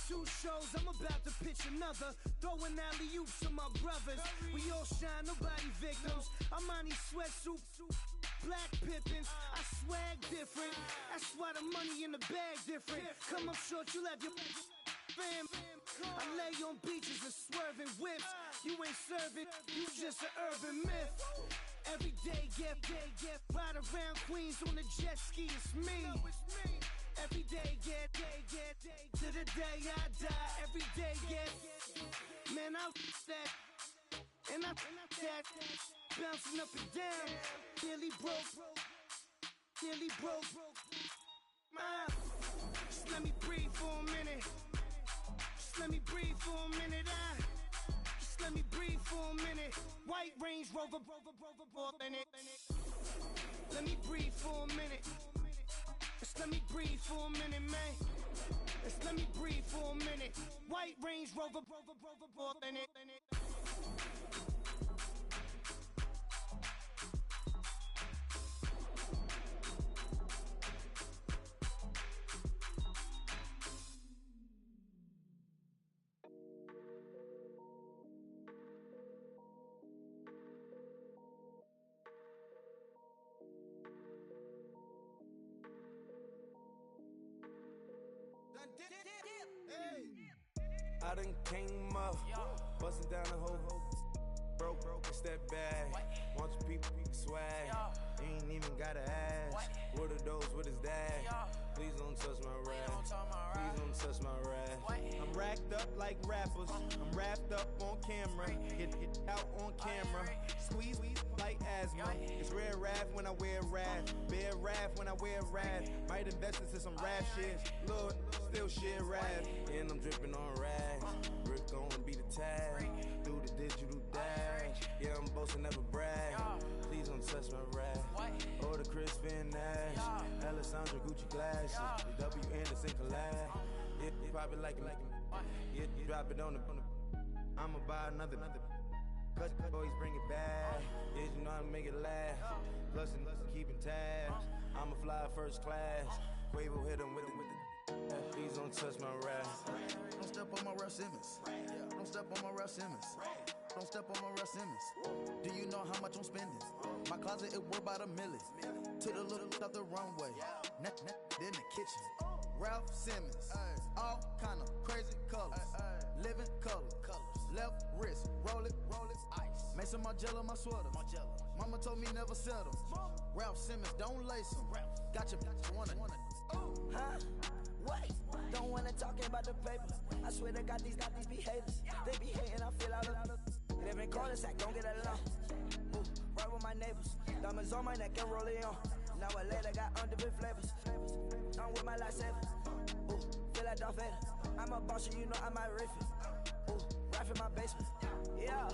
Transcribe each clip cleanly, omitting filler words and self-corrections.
2 shows, I'm about to pitch another. Throwing alley-oops to my brothers. We all shine, nobody victims. I'm on these sweatsuits, black pippins. I swag different. That's why the money in the bag different. Come up short, you left your fam. I lay on beaches and swerving whips. You ain't serving, you just an urban myth. Every day, get ride around Queens on a jet ski, it's me. Every day, get to the day I die. Every day, get man, I that and I that bouncing up and down. Nearly broke. Just let me breathe for a minute. Just let me breathe for a minute. Just let me breathe for a minute. White Range Rover, in it. Let me breathe for a minute. Just let me breathe for a minute, man. Just let me breathe for a minute. White Range Rover, in it. I done came up, bustin' down the whole broke, it's that bad. Want your people swag, you ain't even gotta ask. What are those, what is that? Please don't touch my rap, please don't touch my rap. I'm racked up like rappers, I'm wrapped up on camera. Get out on camera, squeeze like asthma. It's rare wrath when I wear wrath, bare wrath when I wear wrath. Might invest into some rap shit, Lord, still shit rap. And I'm dripping on rags, Rick gon' be the tag, do the digital dash. Yeah, I'm boasting, never brag. Please don't touch my rap. Or the Chris Finn Nash, Alessandra Gucci glasses, the W Anderson collab. Yeah, you probably like it, yeah, you drop it on the. I'ma buy another. Cut the boys, bring it back. Yeah, you know how to make it last. Plus and keeping tabs. I'ma fly first class. Quavo hit him with it. Please don't touch my rap. Don't step on my Ralph Simmons. Don't step on my Ralph Simmons. Don't step on my Ralph Simmons. Do you know how much I'm spending? My closet, it worth about $1 million. To the little out the runway. Net in the kitchen. Ralph Simmons. All kind of crazy colors. Living colors. Left wrist, roll it, ice. Mason Margiela, my sweater. Mama told me never settle. Ralph Simmons, don't lace him. Got your wanna. Huh? What? Don't wanna talk about the paper. I swear to God, these be haters. They be hating, I feel out of. Live in cul-de-sac, don't get along. Ooh, right with my neighbors. Diamonds on my neck and roll it on. Now I later got underbit flavors. I'm with my lifesaver. Ooh, feel like Darth Vader. I'm a boss, you know I might riff it. Right in my basement, yeah.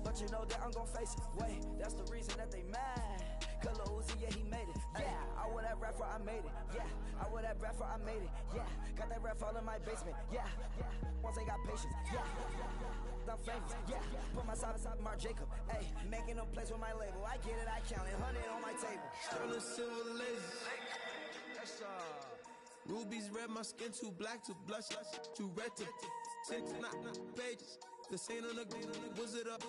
But you know that I'm gon' face it. Wait, that's the reason that they mad. Color Uzi, yeah, he made it. Yeah, I wear that rapper, I made it. Yeah, I wear that rapper, I made it. Yeah, got that rap all in my basement. Yeah, once they got patience. Yeah, I'm famous. Yeah, put myself inside Marc Jacob. Hey, making a place with my label. I get it, I count it. 100 on my table. Sterling silver laser. That's rubies red, my skin too black to blush, too red to six, not pages. This ain't on the wizard up.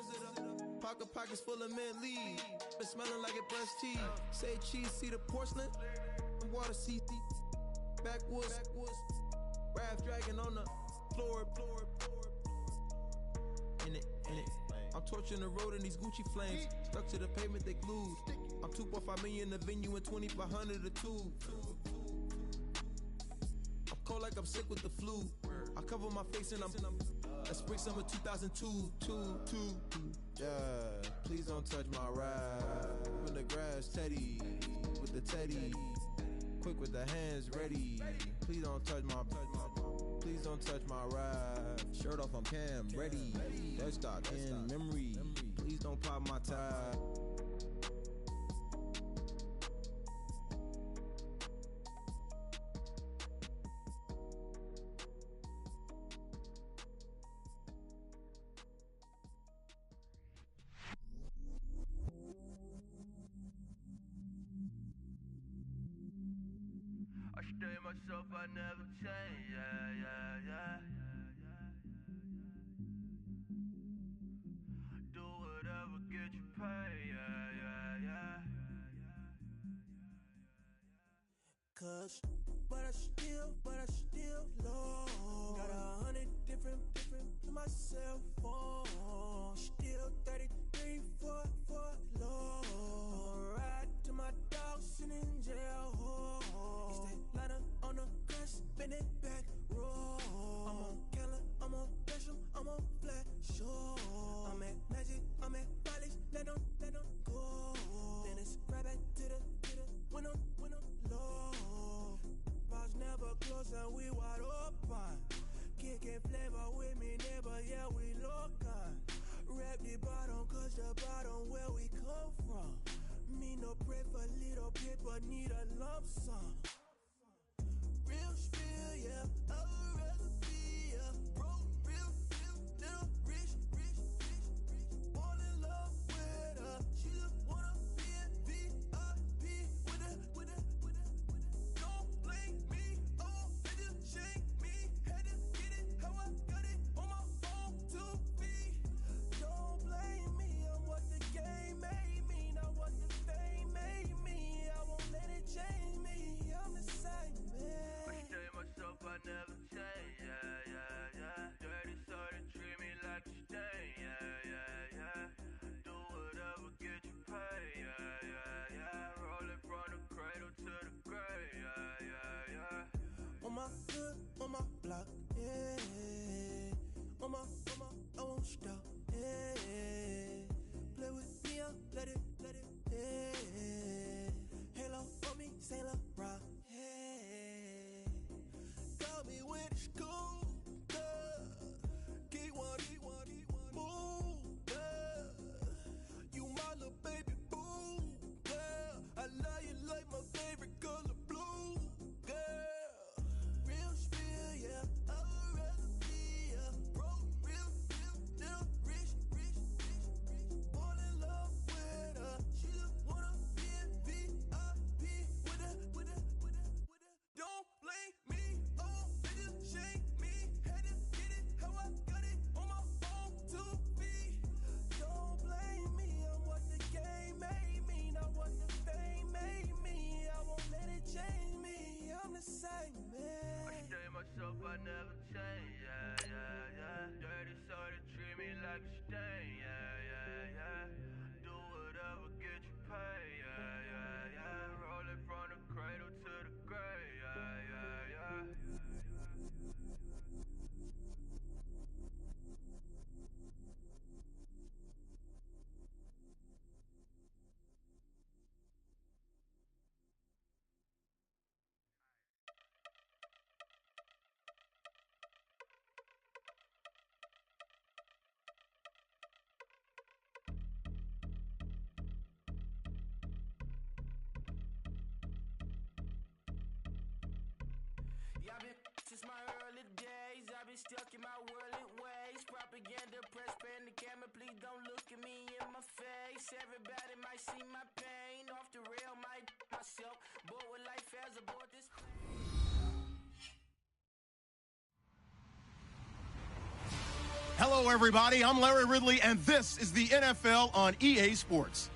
Pockets full of mint leaves. Been smelling like it brushed tea. Say cheese, see the porcelain. Water, see backwoods. Raft dragging on the floor. In it. I'm torching the road in these Gucci flames. Stuck to the pavement, they glued. I'm 2.5 million in the venue and 2,500 a tube. Cold like I'm sick with the flu. I cover my face and I'm that's spring summer 2002. Yeah, please don't touch my ride. In the grass, Teddy with the Teddy. Quick with the hands ready. Please don't touch my ride. Shirt off, I'm Cam ready. That stock in memory. Please don't pop my tie. I stay myself, I never change, yeah. but I still low. Got 100 different in my cell phone. Still 33 for low. I'ma ride to my dog sitting in jail. Stay ladder on the grass, spin it back, roll. I'm on Keller, I'm on Gresham, I'm on Flat Shore. I'm at Magic, I'm at Bally's, let them go. Then it's right back to the when I'm low. Bars never close and we wide open. Kicking flavor with me, neighbor, yeah, we local. Rap the bottom, cause the bottom where we come from. Me no pray for little paper, need a lump sum. Real spill, yeah, I'd rather be, yeah. Broke, real, little rich. Fall in love with her, she just wanna be a VIP with her. Don't blame me, oh, they just shake me. Had to get it, how I got it, on my phone to be. Don't blame me, I'm what the game made me, not what the fame made me. I won't let it change me, I'm the same man. I tell myself I never change, yeah. Dirty sort of treat me like a stain, yeah. Do whatever, get you paid, yeah. Rolling from the cradle to the grave, yeah. On my hood, on my block, yeah. On my, I won't stop, yeah. Play with me, I'll let it, yeah. Halo on me, Saint Laurent, yeah. Got me with the school, yeah. Keep one, move, yeah. You my little baby boo, yeah. I love you like my favorite color blue, yeah. Real spill, yeah. I'd rather be, yeah. Broke, real, little rich. Fall in love with her, she just wanna be a VIP with her. Don't blame me, oh, they just shake me. Had to get it, how I got it, on my phone to be. Don't blame me, I'm what the game made me, not what the fame made me. I won't let it change me, I'm the same man. I tell myself I never change, yeah. Dirty sort of treat me like a stain, yeah. Do whatever, get you paid, yeah. Rolling from the cradle to the grave, yeah. I've been since my early days, I've been stuck in my worldly ways. Propaganda, press, pan the camera, please don't look at me in my face. Everybody might see my pain, off the rail, might myself. Bored with life as aboard this plane. Hello, everybody. I'm Larry Ridley, and this is the NFL on EA Sports.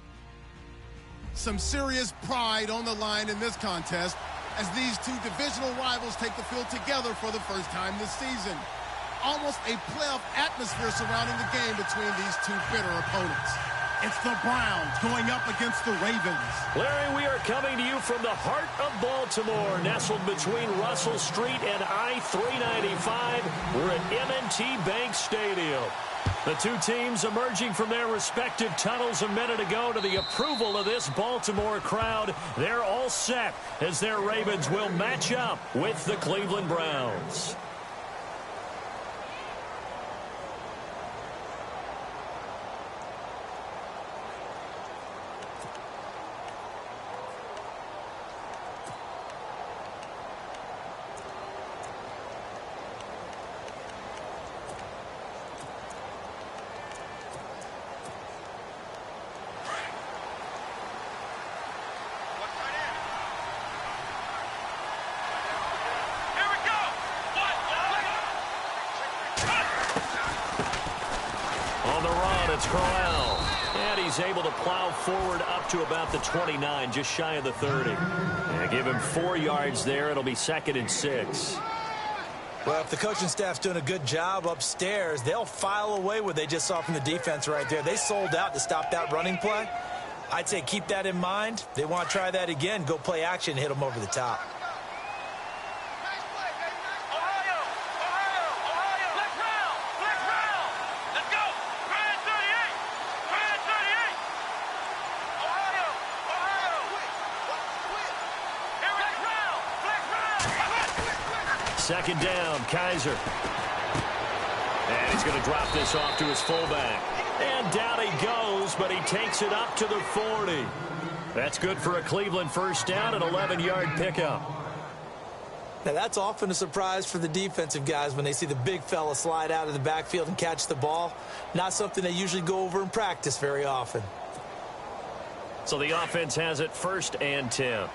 Some serious pride on the line in this contest as these two divisional rivals take the field together for the first time this season. Almost a playoff atmosphere surrounding the game between these two bitter opponents. It's the Browns going up against the Ravens. Larry, we are coming to you from the heart of Baltimore, nestled between Russell Street and I-395. We're at M&T Bank Stadium. The two teams emerging from their respective tunnels a minute ago to the approval of this Baltimore crowd. They're all set as their Ravens will match up with the Cleveland Browns. It's Crowell. that, he's able to plow forward up to about the 29, just shy of the 30. And give him 4 yards there. It'll be 2nd and 6. Well, if the coaching staff's doing a good job upstairs, they'll file away what they just saw from the defense right there. They sold out to stop that running play. I'd say keep that in mind. They want to try that again. Go play action, hit them over the top. Second down, Kaiser. And he's going to drop this off to his fullback. And down he goes, but he takes it up to the 40. That's good for a Cleveland first down, an 11-yard pickup. Now, that's often a surprise for the defensive guys when they see the big fella slide out of the backfield and catch the ball. Not something they usually go over in practice very often. So the offense has it 1st and 10.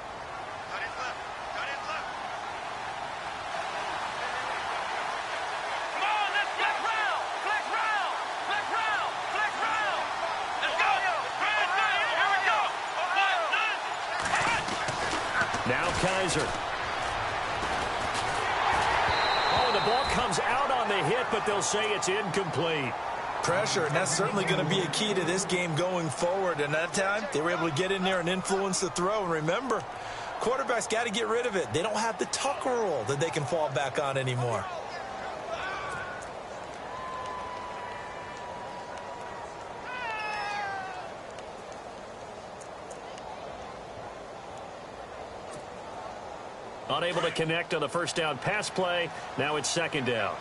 Now Kaiser. Oh, the ball comes out on the hit, but they'll say it's incomplete. Pressure, and that's certainly going to be a key to this game going forward. And that time, they were able to get in there and influence the throw. And remember, quarterbacks got to get rid of it. They don't have the tuck rule that they can fall back on anymore. Unable to connect on the first down pass play. Now it's 2nd down.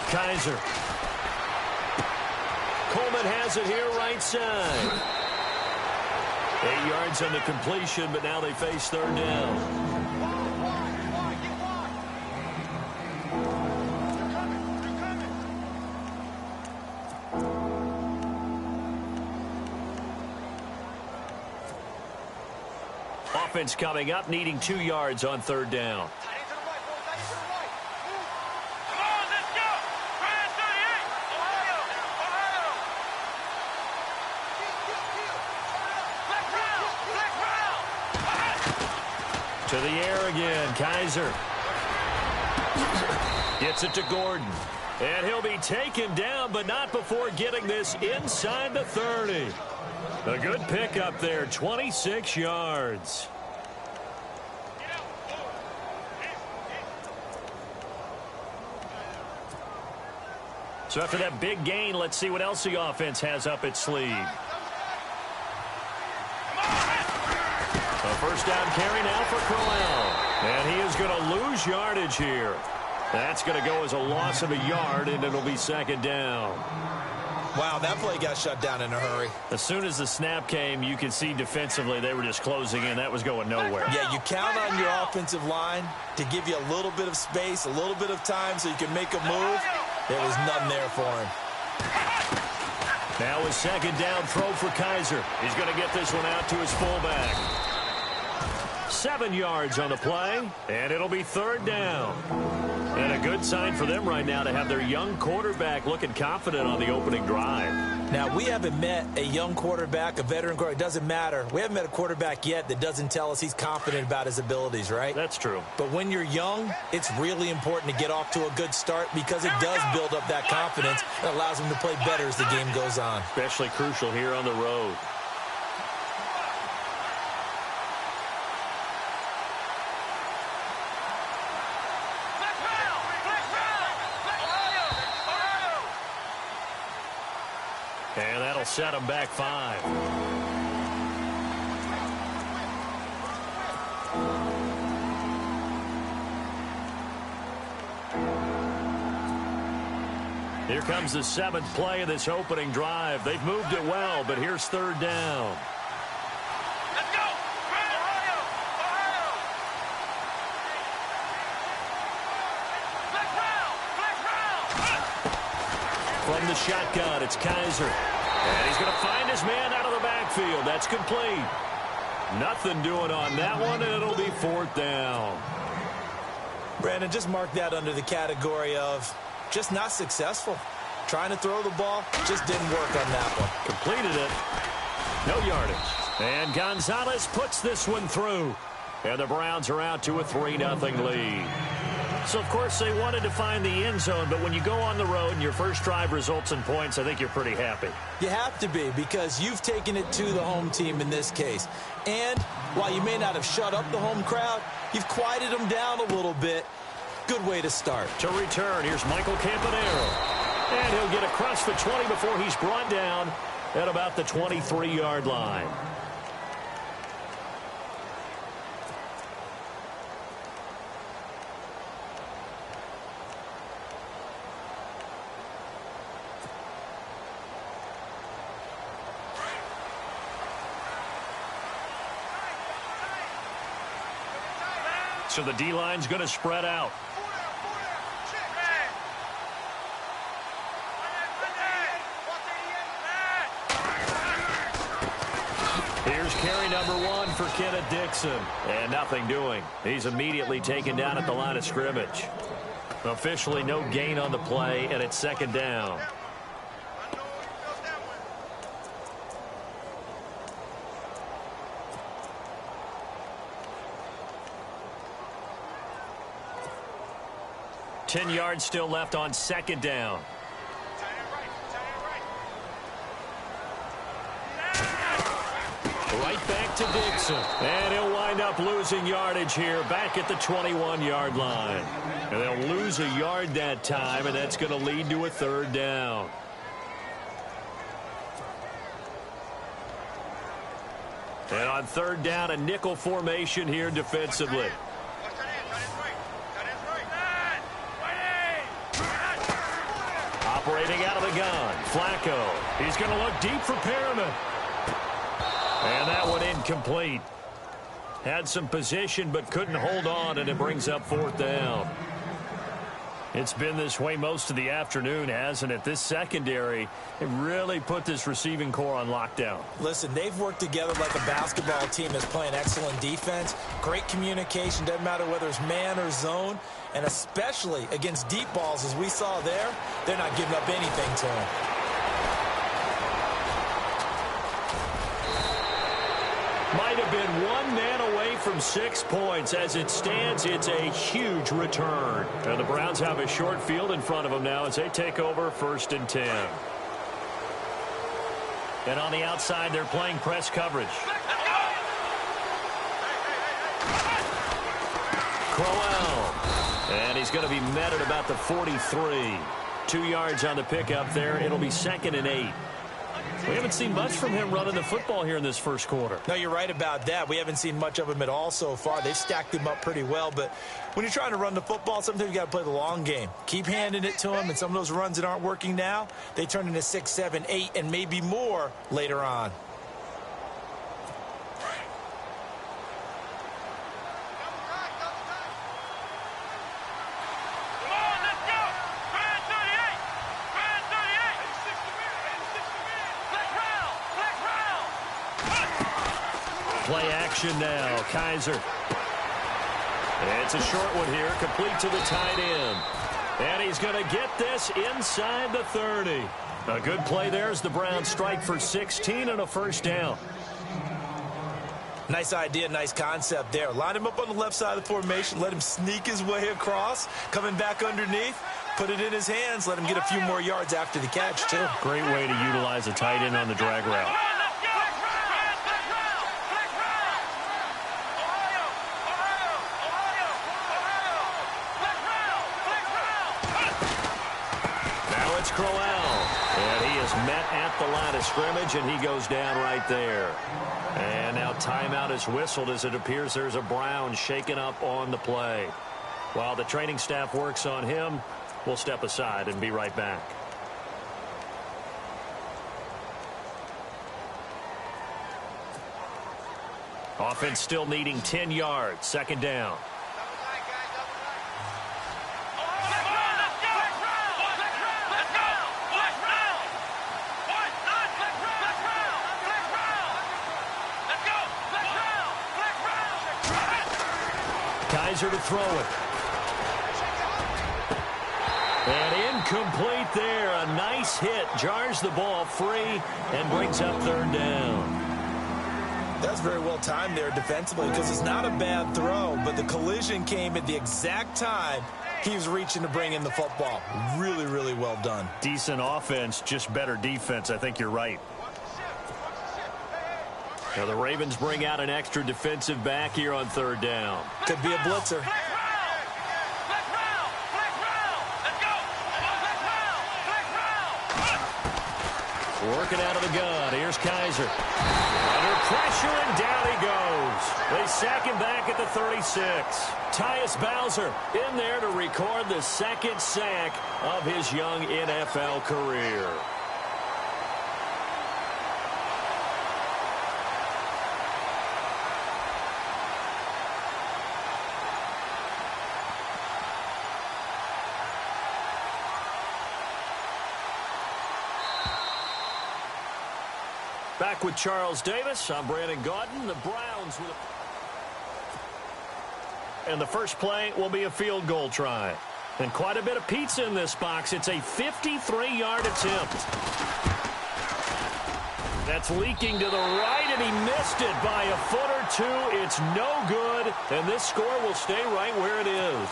Kaiser. Coleman has it here right side. 8 yards on the completion, but now they face 3rd down. Offense coming up, needing 2 yards on 3rd down. To the air again, Kaiser. Gets it to Gordon. And he'll be taken down, but not before getting this inside the 30. A good pickup there, 26 yards. So after that big gain, let's see what else the offense has up its sleeve. A first down carry now for Crowell. And he is going to lose yardage here. That's going to go as a loss of a yard, and it'll be 2nd down. Wow, that play got shut down in a hurry. As soon as the snap came, you could see defensively they were just closing in. That was going nowhere. Yeah, you count on your offensive line to give you a little bit of space, a little bit of time so you can make a move. There was nothing there for him. Now a 2nd down throw for Kaiser. He's going to get this one out to his fullback. 7 yards on the play, and it'll be 3rd down. And a good sign for them right now to have their young quarterback looking confident on the opening drive. Now, we haven't met a young quarterback, a veteran quarterback. It doesn't matter. We haven't met a quarterback yet that doesn't tell us he's confident about his abilities, right? That's true. But when you're young, it's really important to get off to a good start because it does build up that confidence and allows him to play better as the game goes on. Especially crucial here on the road. And that'll set them back 5. Here comes the 7th play of this opening drive. They've moved it well, but here's 3rd down. Let's go! Ohio! Ohio! From the shotgun, it's Kaiser. And he's going to find his man out of the backfield. That's complete. Nothing doing on that one, and it'll be 4th down. Brandon, just mark that under the category of just not successful. Trying to throw the ball, just didn't work on that one. Completed it. No yardage. And Gonzalez puts this one through. And the Browns are out to a 3-0 lead. So, of course, they wanted to find the end zone, but when you go on the road and your first drive results in points, I think you're pretty happy. You have to be, because you've taken it to the home team in this case. And while you may not have shut up the home crowd, you've quieted them down a little bit. Good way to start. To return, here's Michael Campanero. And he'll get across the 20 before he's brought down at about the 23-yard line. So the D-line's going to spread out. Here's carry number 1 for Kenneth Dixon. And nothing doing. He's immediately taken down at the line of scrimmage. Officially no gain on the play, and it's second down. Ten yards still left on second down. Right back to Dixon. And he'll wind up losing yardage here back at the 21-yard line. And they'll lose a yard that time, and that's going to lead to a third down. And on third down, a nickel formation here defensively. Operating out of the gun, Flacco. He's going to look deep for Perriman. And that one incomplete. Had some position but couldn't hold on, and it brings up fourth down. It's been this way most of the afternoon, hasn't it? This secondary, it really put this receiving core on lockdown. Listen, they've worked together like a basketball team that's playing excellent defense. Great communication, doesn't matter whether it's man or zone. And especially against deep balls, as we saw there, they're not giving up anything to him. Might have been one man away from 6 points. As it stands, it's a huge return. And the Browns have a short field in front of them now as they take over 1st and 10. And on the outside, they're playing press coverage. Crowell. And he's going to be met at about the 43. 2 yards on the pickup there. It'll be 2nd and 8. We haven't seen much from him running the football here in this first quarter. No, you're right about that. We haven't seen much of him at all so far. They've stacked him up pretty well. But when you're trying to run the football, sometimes you got to play the long game. Keep handing it to him, and some of those runs that aren't working now, they turn into 6, 7, 8, and maybe more later on. Play action now. Kaiser. It's a short one here, complete to the tight end. And he's going to get this inside the 30. A good play there as the Browns strike for 16 and a first down. Nice idea, nice concept there. Line him up on the left side of the formation, let him sneak his way across, coming back underneath, put it in his hands, let him get a few more yards after the catch, too. Great way to utilize a tight end on the drag route. Crowell, and he is met at the line of scrimmage, and he goes down right there. And now timeout is whistled as it appears there's a Brown shaken up on the play. While the training staff works on him, we'll step aside and be right back. Offense still needing 10 yards, second down. Kaiser to throw it. And incomplete there. A nice hit. Jars the ball free and brings up third down. That's very well timed there defensively because it's not a bad throw, but the collision came at the exact time he was reaching to bring in the football. Really, really well done. Decent offense, just better defense. I think you're right. Now the Ravens bring out an extra defensive back here on third down. Could be a blitzer. Working out of the gun. Here's Kaiser. Under pressure, and down he goes. They sack him back at the 36. Tyus Bowser in there to record the second sack of his young NFL career. Back with Charles Davis. I'm Brandon Gaudin. The Browns with and the first play will be a field goal try. And quite a bit of pizza in this box. It's a 53-yard attempt. That's leaking to the right, and he missed it by a foot or two. It's no good, and this score will stay right where it is.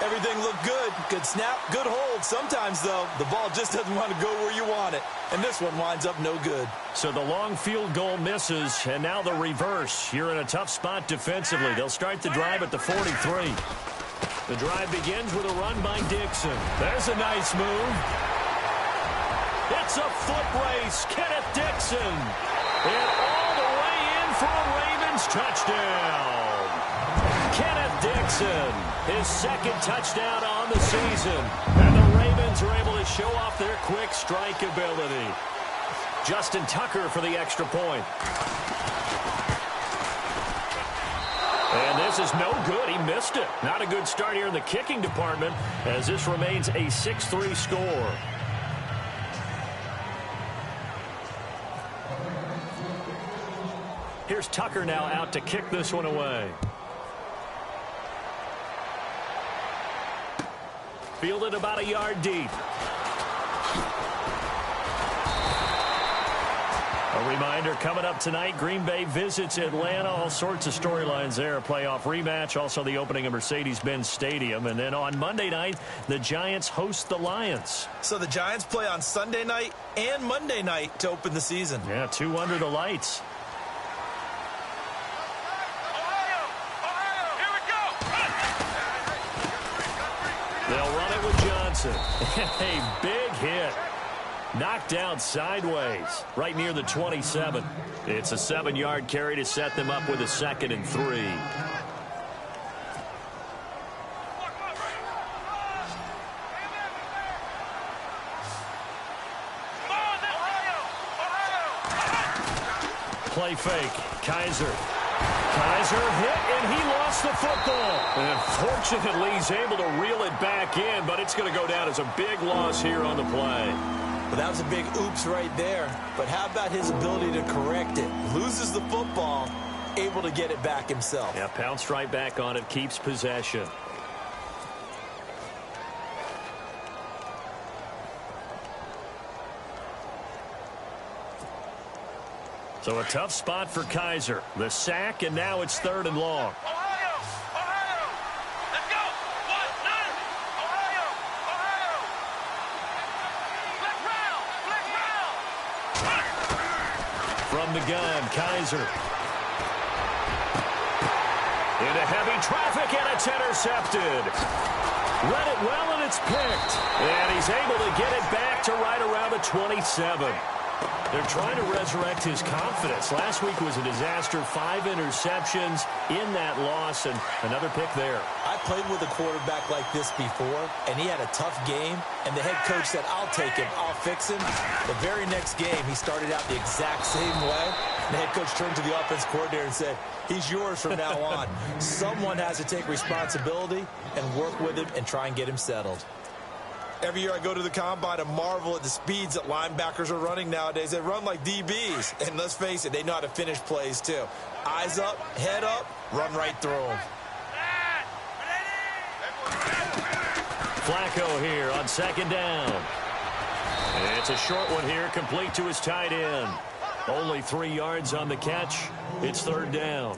Everything looked good. Good snap, good hold. Sometimes, though, the ball just doesn't want to go where you want it. And this one winds up no good. So the long field goal misses, and now the reverse. You're in a tough spot defensively. They'll start the drive at the 43. The drive begins with a run by Dixon. There's a nice move. It's a foot race. Kenneth Dixon. And all the way in for a Ravens touchdown. Kenneth Dixon, his second touchdown on the season. And the Ravens are able to show off their quick strike ability. Justin Tucker for the extra point. And this is no good. He missed it. Not a good start here in the kicking department as this remains a 6-3 score. Here's Tucker now out to kick this one away. Fielded about a yard deep. A reminder, coming up tonight, Green Bay visits Atlanta. All sorts of storylines there. A playoff rematch, also the opening of Mercedes-Benz Stadium. And then on Monday night, the Giants host the Lions. So the Giants play on Sunday night and Monday night to open the season. Yeah, 2 under the lights. They'll run it with Johnson. A big hit. Knocked down sideways, right near the 27. It's a 7-yard carry to set them up with a 2nd and 3. Play fake. Kaiser hit, and he lost the football. And fortunately, he's able to reel it back in, but it's going to go down as a big loss here on the play. Well, that was a big oops right there. But how about his ability to correct it? Loses the football, able to get it back himself. Yeah, pounced right back on it, keeps possession. So a tough spot for Kaiser. The sack, and now it's 3rd and long. Ohio! Let's go! 1-9! Ohio! Flex round! From the gun, Kaiser. Into heavy traffic, and it's intercepted. Read it well, and it's picked. And he's able to get it back to right around the 27. They're trying to resurrect his confidence. Last week was a disaster. 5 interceptions in that loss, and another pick there. I played with a quarterback like this before, and he had a tough game, and the head coach said, I'll take him, I'll fix him. The very next game, he started out the exact same way. The head coach turned to the offense coordinator and said, he's yours from now on. Someone has to take responsibility and work with him and try and get him settled. Every year I go to the combine and marvel at the speeds that linebackers are running nowadays. They run like DBs. And let's face it, they know how to finish plays too. Eyes up, head up, run right through them. Flacco here on second down. And it's a short one here, complete to his tight end. Only 3 yards on the catch. It's third down.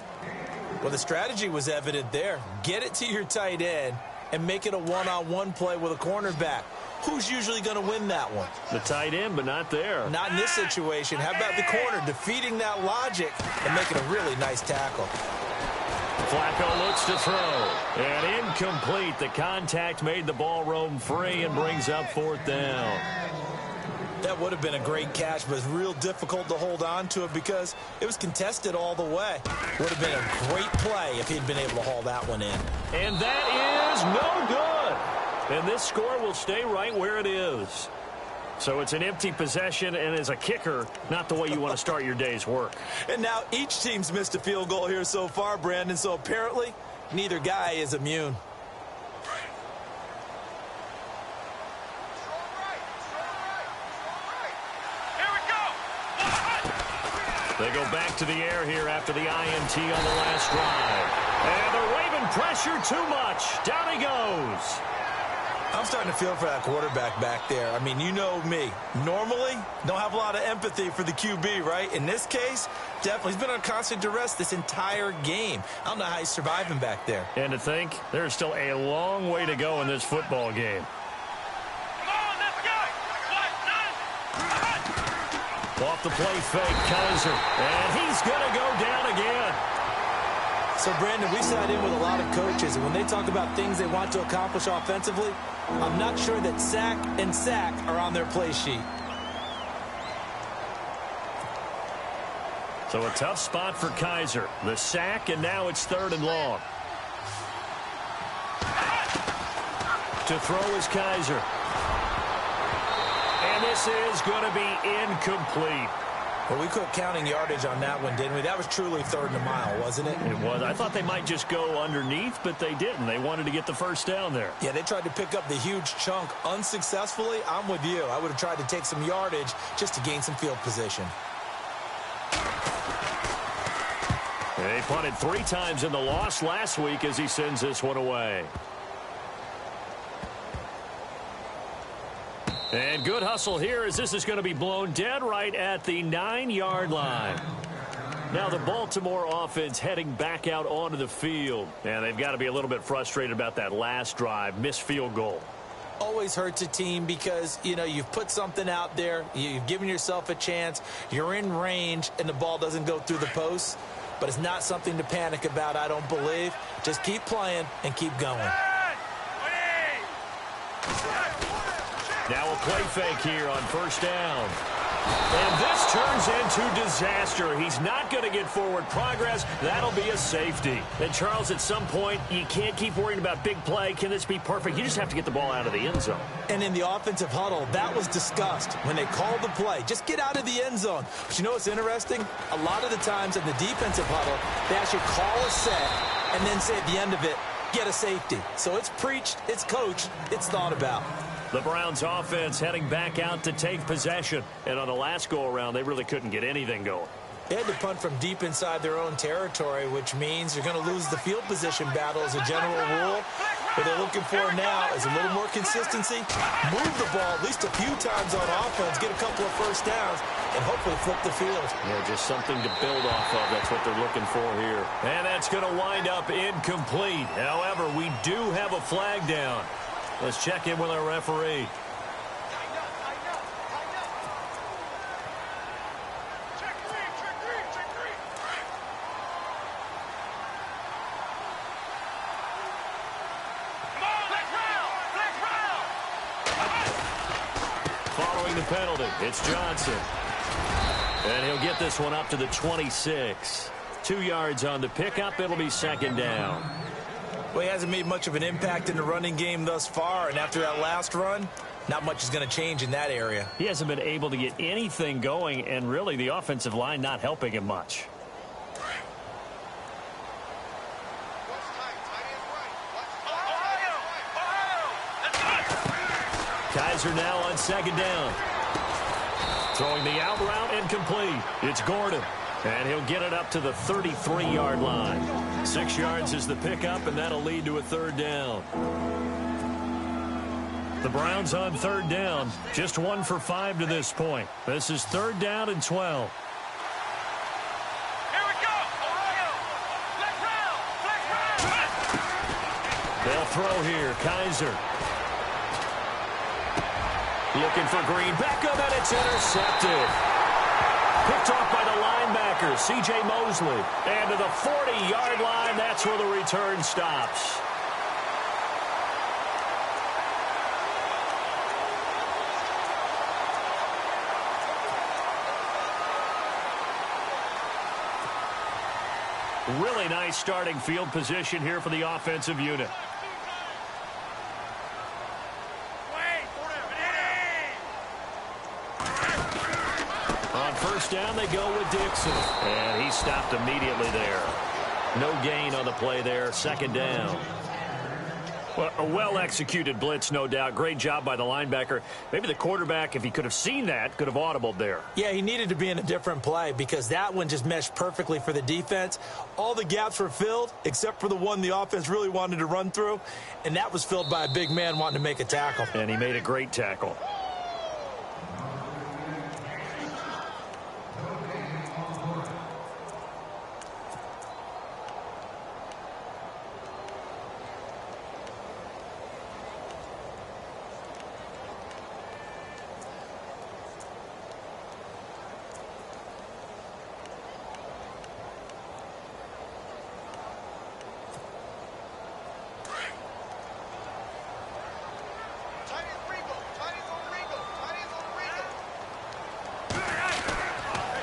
Well, the strategy was evident there. Get it to your tight end and make it a one-on-one play with a cornerback. Who's usually going to win that one? The tight end, but not there. Not in this situation. How about the corner defeating that logic and making a really nice tackle? Flacco looks to throw. And incomplete. The contact made the ball roam free and brings up fourth down. That would have been a great catch, but it's real difficult to hold on to it because it was contested all the way. Would have been a great play if he'd been able to haul that one in. And that is no good. And this score will stay right where it is. So it's an empty possession, and as a kicker, not the way you want to start your day's work. And now each team's missed a field goal here so far, Brandon, so apparently neither guy is immune. They go back to the air here after the INT on the last drive. And they're waving pressure too much. Down he goes. I'm starting to feel for that quarterback back there. I mean, you know me. Normally, don't have a lot of empathy for the QB, right? In this case, definitely. He's been on constant duress this entire game. I don't know how he's surviving back there. And to think, there's still a long way to go in this football game. Off the play fake, Kaiser. And he's going to go down again. So, Brandon, we sat in with a lot of coaches, and when they talk about things they want to accomplish offensively, I'm not sure that sack and sack are on their play sheet. So a tough spot for Kaiser. The sack, and now it's third and long. To throw is Kaiser. And this is going to be incomplete. Well, we quit counting yardage on that one, didn't we? That was truly third and a mile, wasn't it? It was. I thought they might just go underneath, but they didn't. They wanted to get the first down there. Yeah, they tried to pick up the huge chunk unsuccessfully. I'm with you. I would have tried to take some yardage just to gain some field position. They punted 3 times in the loss last week as he sends this one away. And good hustle here as this is going to be blown dead right at the 9-yard line. Now the Baltimore offense heading back out onto the field. And they've got to be a little bit frustrated about that last drive, missed field goal. Always hurts a team because, you know, you've put something out there, you've given yourself a chance, you're in range, and the ball doesn't go through the posts. But it's not something to panic about, I don't believe. Just keep playing and keep going. Now a play fake here on first down. And this turns into disaster. He's not going to get forward progress. That'll be a safety. And, Charles, at some point, you can't keep worrying about big play. Can this be perfect? You just have to get the ball out of the end zone. And in the offensive huddle, that was discussed when they called the play. Just get out of the end zone. But you know what's interesting? A lot of the times in the defensive huddle, they actually call a set and then say at the end of it, get a safety. So it's preached, it's coached, it's thought about. The Browns offense heading back out to take possession. And on the last go-around, they really couldn't get anything going. They had to punt from deep inside their own territory, which means you're going to lose the field position battle as a general rule. What they're looking for now is a little more consistency, move the ball at least a few times on offense, get a couple of first downs, and hopefully flip the field. Yeah, just something to build off of. That's what they're looking for here. And that's going to wind up incomplete. However, we do have a flag down. Let's check in with our referee. Following the penalty, it's Johnson. And he'll get this one up to the 26. 2 yards on the pickup. It'll be second down. Well, he hasn't made much of an impact in the running game thus far, and after that last run, not much is going to change in that area. He hasn't been able to get anything going, and really the offensive line not helping him much. Kaiser now on second down. Throwing the out route incomplete. It's Gordon. And he'll get it up to the 33-yard line. 6 yards is the pickup, and that'll lead to a third down. The Browns on third down. Just 1 for 5 to this point. This is third down and 12. Here we go. Ohio. Flex round. They'll throw here. Kaiser. Looking for Green. Back up, and it's intercepted. Picked off by the linebacker, C.J. Mosley. And to the 40-yard line, that's where the return stops. Really nice starting field position here for the offensive unit. On first down, they go with Dixon. And he stopped immediately there. No gain on the play there. Second down. Well, a well-executed blitz, no doubt. Great job by the linebacker. Maybe the quarterback, if he could have seen that, could have audibled there. Yeah, he needed to be in a different play because that one just meshed perfectly for the defense. All the gaps were filled except for the one the offense really wanted to run through, and that was filled by a big man wanting to make a tackle. And he made a great tackle.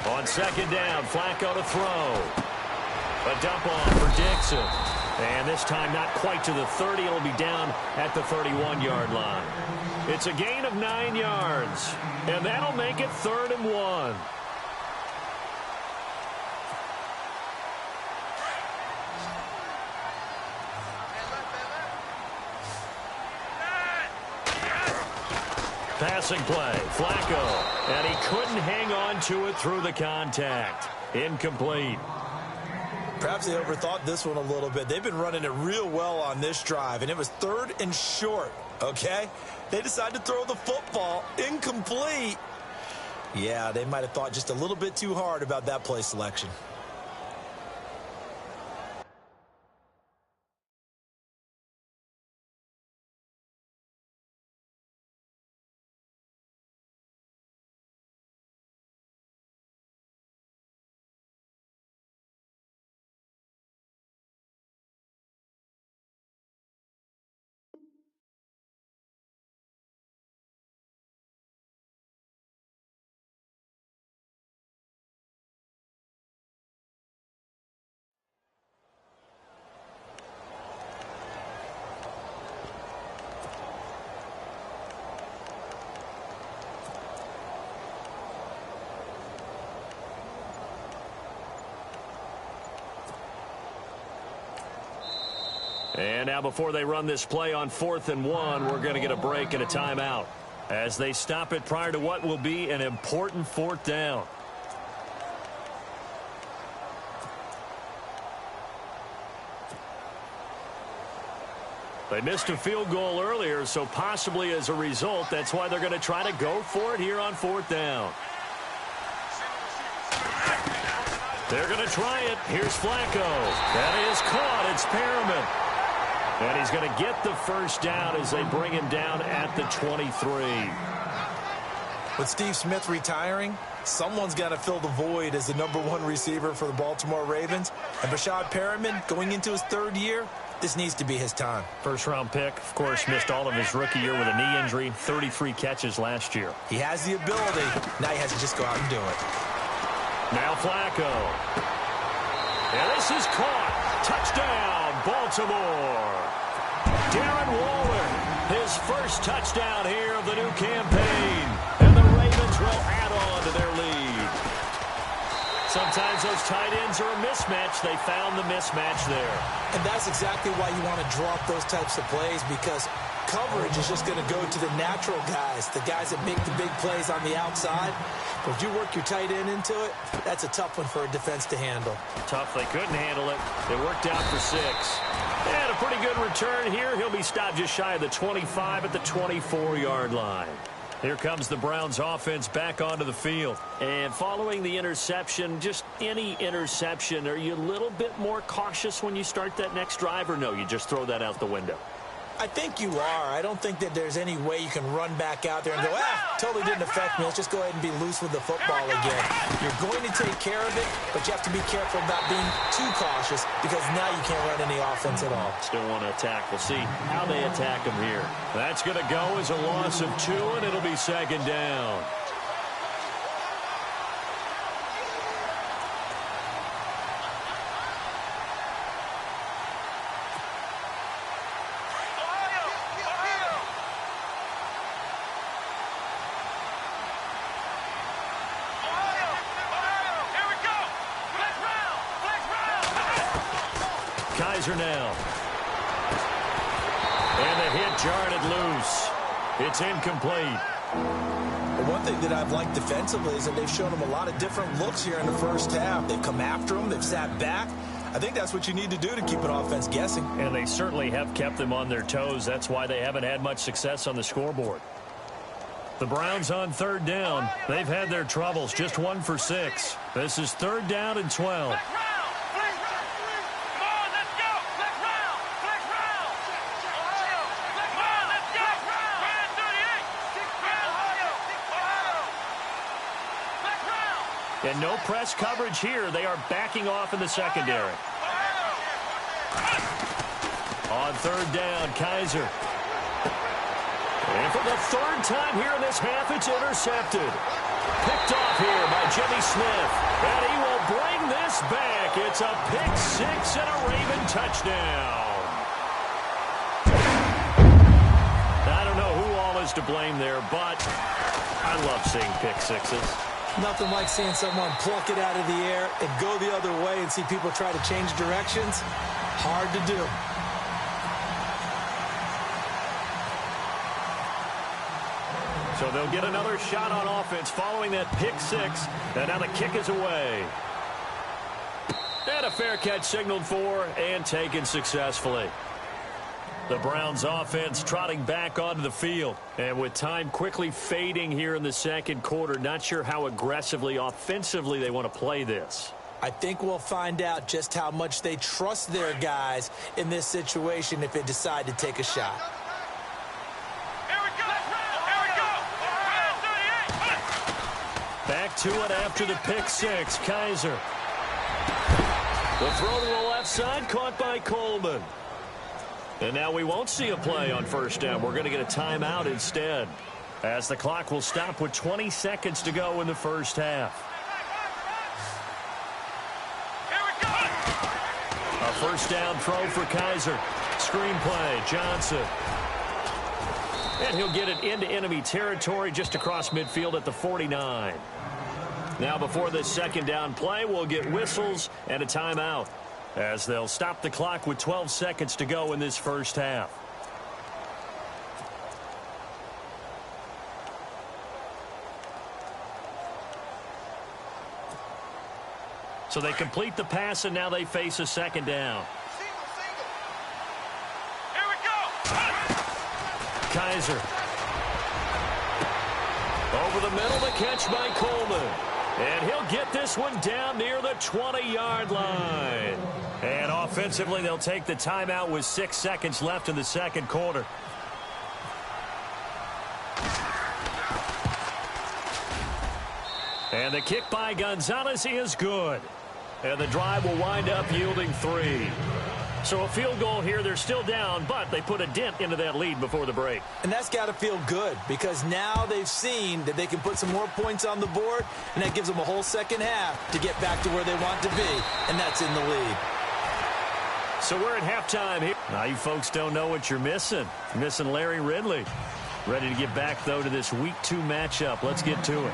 On second down, Flacco to throw. A dump off for Dixon. And this time not quite to the 30. It'll be down at the 31-yard line. It's a gain of 9 yards. And that'll make it 3rd and 1. Passing play, Flacco, and he couldn't hang on to it through the contact. Incomplete. Perhaps they overthought this one a little bit. They've been running it real well on this drive, and it was 3rd and short, okay? They decided to throw the football. Incomplete. Yeah, they might have thought just a little bit too hard about that play selection. And now before they run this play on 4th and 1, we're going to get a break and a timeout as they stop it prior to what will be an important 4th down. They missed a field goal earlier, so possibly as a result, that's why they're going to try to go for it here on 4th down. They're going to try it. Here's Flacco. That is caught. It's Perriman. And he's going to get the first down as they bring him down at the 23. With Steve Smith retiring, someone's got to fill the void as the #1 receiver for the Baltimore Ravens. And Brashad Perriman, going into his 3rd year, this needs to be his time. First-round pick, of course, missed all of his rookie year with a knee injury, 33 catches last year. He has the ability. Now he has to just go out and do it. Now Flacco. And this is caught. Touchdown, Baltimore. Darren Waller, his first touchdown here of the new campaign. And the Ravens will add on to their lead. Sometimes those tight ends are a mismatch. They found the mismatch there. And that's exactly why you want to draw up those types of plays, because coverage is just going to go to the natural guys, the guys that make the big plays on the outside. But if you work your tight end into it, that's a tough one for a defense to handle. Tough. They couldn't handle it. It worked out for 6. And a pretty good return here. He'll be stopped just shy of the 25 at the 24-yard line. Here comes the Browns offense back onto the field. And following the interception, just any interception, are you a little bit more cautious when you start that next drive, or no, you just throw that out the window? I think you are. I don't think that there's any way you can run back out there and go, totally didn't affect me. Let's just go ahead and be loose with the football again. You're going to take care of it, but you have to be careful about being too cautious because now you can't run any offense at all. Still want to attack. We'll see how they attack him here. That's going to go as a loss of 2, and it'll be 2nd down. Now. And the hit jarred it loose. It's incomplete. Well, one thing that I've liked defensively is that they've shown them a lot of different looks here in the first half. They've come after them. They've sat back. I think that's what you need to do to keep an offense guessing. And they certainly have kept them on their toes. That's why they haven't had much success on the scoreboard. The Browns on 3rd down. They've had their troubles. Just 1 for 6. This is 3rd down and 12. And no press coverage here. They are backing off in the secondary. On 3rd down, Kaiser. And for the 3rd time here in this half, it's intercepted. Picked off here by Jimmy Smith. And he will bring this back. It's a pick 6 and a Raven touchdown. I don't know who all is to blame there, but I love seeing pick 6s. Nothing like seeing someone pluck it out of the air and go the other way and see people try to change directions. Hard to do. So they'll get another shot on offense following that pick 6. And now the kick is away. And a fair catch signaled for and taken successfully. The Browns offense trotting back onto the field. And with time quickly fading here in the 2nd quarter, not sure how aggressively, offensively they want to play this. I think we'll find out just how much they trust their guys in this situation if they decide to take a shot. Here we go! Here we go! Back to it after the pick 6. Kaiser. The throw to the left side, caught by Coleman. And now we won't see a play on 1st down. We're going to get a timeout instead, as the clock will stop with 20 seconds to go in the 1st half. Here we go! A 1st down throw for Kaiser. Screen play, Johnson. And he'll get it into enemy territory just across midfield at the 49. Now before this 2nd down play, we'll get whistles and a timeout, as they'll stop the clock with 12 seconds to go in this 1st half. So they complete the pass, and now they face a 2nd down. Here we go! Kaiser. Over the middle, the catch by Coleman. And he'll get this one down near the 20-yard line. And offensively, they'll take the timeout with 6 seconds left in the 2nd quarter. And the kick by Gonzalez is good. And the drive will wind up yielding 3. So a field goal here. They're still down, but they put a dent into that lead before the break. And that's got to feel good, because now they've seen that they can put some more points on the board, and that gives them a whole 2nd half to get back to where they want to be, and that's in the lead. So we're at halftime here. Now you folks don't know what you're missing. You're missing Larry Ridley. Ready to get back, though, to this Week 2 matchup. Let's get to it.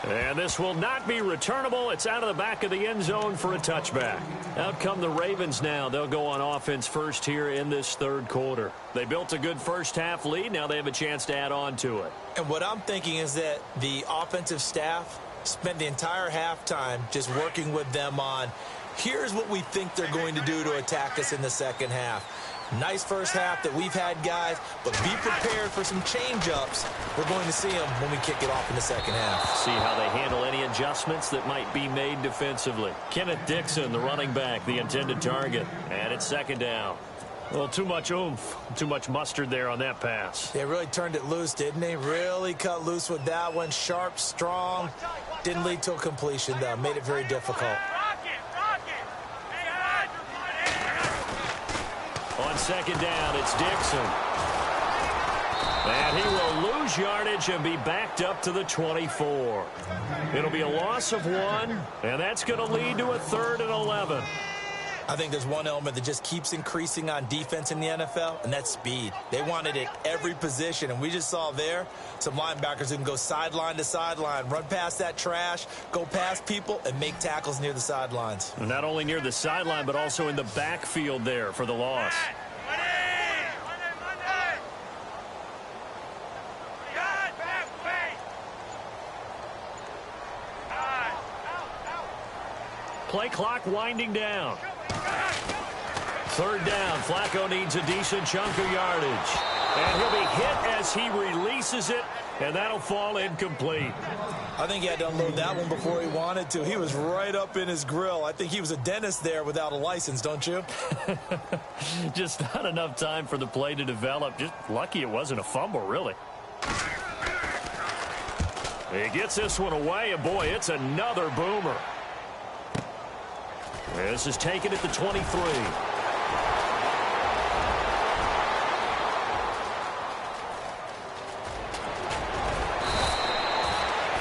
And this will not be returnable. It's out of the back of the end zone for a touchback. Out come the Ravens now. They'll go on offense first here in this third quarter. They built a good first-half lead. Now they have a chance to add on to it. And what I'm thinking is that the offensive staff spent the entire halftime just working with them on, here's what we think they're going to do to attack us in the second half. Nice first half that we've had, guys, but be prepared for some change-ups. We're going to see them when we kick it off in the second half. See how they handle any adjustments that might be made defensively. Kenneth Dixon, the running back, the intended target. And it's second down. Well, too much oomph, too much mustard there on that pass. They really turned it loose, didn't they? Really cut loose with that one. Sharp, strong. Didn't lead to a completion, though. Made it very difficult. On second down, it's Dixon. And he will lose yardage and be backed up to the 24. It'll be a loss of 1, and that's going to lead to a 3rd and 11. I think there's one element that just keeps increasing on defense in the NFL, and that's speed. They want it at every position, and we just saw there some linebackers who can go sideline to sideline, run past that trash, go past people, and make tackles near the sidelines. Not only near the sideline, but also in the backfield there for the loss. Play clock winding down. Third down. Flacco needs a decent chunk of yardage. And he'll be hit as he releases it, and that'll fall incomplete. I think he had to unload that one before he wanted to. He was right up in his grill. I think he was a dentist there without a license, don't you? Just not enough time for the play to develop. Just lucky it wasn't a fumble, really. He gets this one away, and boy, it's another boomer. This is taken at the 23.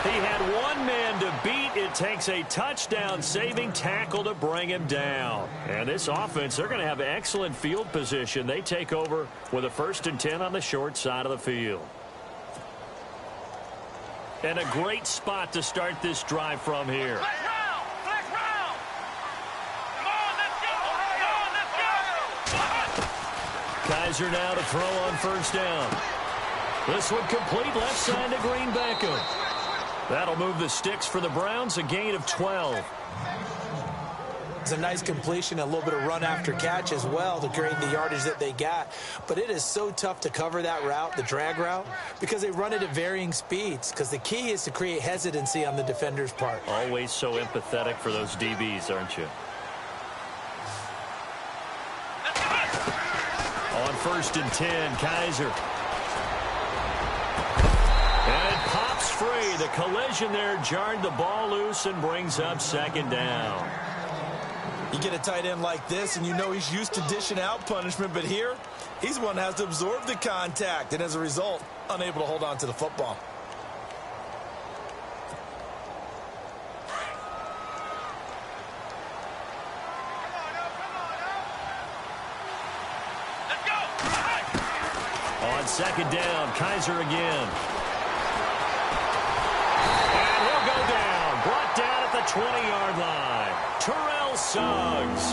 He had one man to beat. It takes a touchdown-saving tackle to bring him down. And this offense, they're going to have excellent field position. They take over with a 1st and 10 on the short side of the field. And a great spot to start this drive from here. Kaiser now to throw on 1st down. This one complete left side to Green Beckham. That'll move the sticks for the Browns, a gain of 12. It's a nice completion, a little bit of run after catch as well to create the yardage that they got. But it is so tough to cover that route, the drag route, because they run it at varying speeds. Because the key is to create hesitancy on the defender's part. Always so empathetic for those DBs, aren't you? On 1st and 10, Kaiser. And it pops free. The collision there jarred the ball loose and brings up 2nd down. You get a tight end like this, and you know he's used to dishing out punishment, but here, he's the one that has to absorb the contact, and as a result, unable to hold on to the football. On 2nd down, Kaiser again. And he'll go down. Brought down at the 20-yard line. Terrell Suggs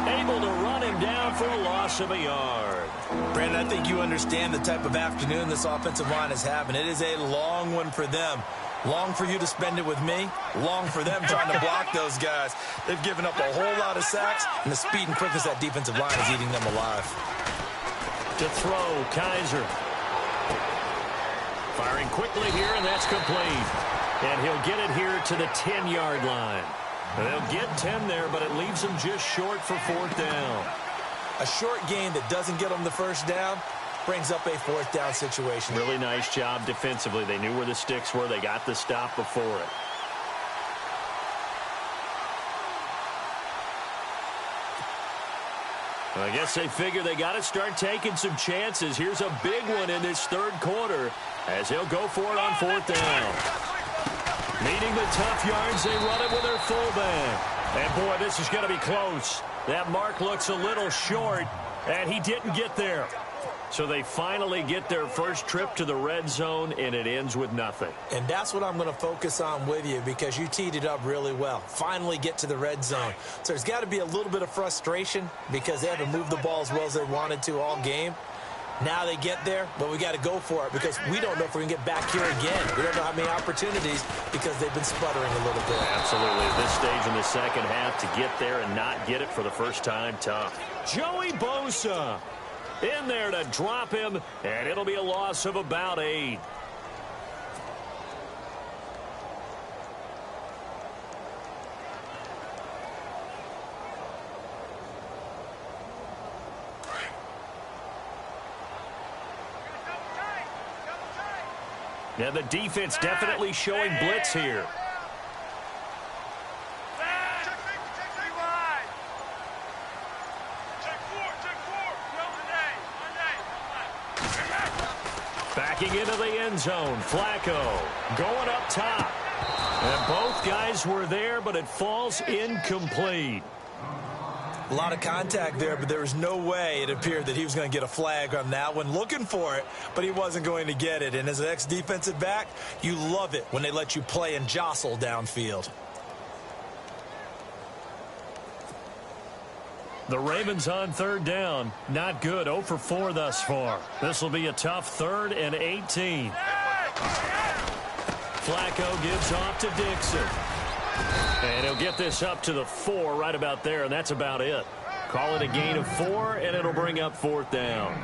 able to run him down for a loss of a yard. Brandon, I think you understand the type of afternoon this offensive line is having. It is a long one for them. Long for you to spend it with me. Long for them trying to block those guys. They've given up a whole lot of sacks, and the speed and quickness of that defensive line is eating them alive. To throw, Kaiser. Firing quickly here, and that's complete. And he'll get it here to the 10-yard line. And they'll get 10 there, but it leaves them just short for 4th down. A short gain that doesn't get them the 1st down brings up a 4th down situation. Really nice job defensively. They knew where the sticks were. They got the stop before it. I guess they figure they got to start taking some chances. Here's a big one in this 3rd quarter as he'll go for it on 4th down. Needing the tough yards, they run it with their fullback. And, boy, this is going to be close. That mark looks a little short, and he didn't get there. So they finally get their first trip to the red zone, and it ends with nothing. And that's what I'm going to focus on with you because you teed it up really well. Finally get to the red zone. So there's got to be a little bit of frustration because they haven't moved the ball as well as they wanted to all game. Now they get there, but we got to go for it because we don't know if we're going to get back here again. We don't know how many opportunities because they've been sputtering a little bit. Absolutely. At this stage in the second half, to get there and not get it for the first time, tough. Joey Bosa in there to drop him, and it'll be a loss of about 8. And the defense definitely showing blitz here. Backing into the end zone, Flacco going up top. And both guys were there, but it falls incomplete. A lot of contact there, but there was no way it appeared that he was going to get a flag on that one. Looking for it, but he wasn't going to get it. And as an ex-defensive back, you love it when they let you play and jostle downfield. The Ravens on third down. Not good. 0 for 4 thus far. This will be a tough 3rd and 18. Flacco gives off to Dixon. And he'll get this up to the 4 right about there, and that's about it. Call it a gain of 4, and it'll bring up 4th down.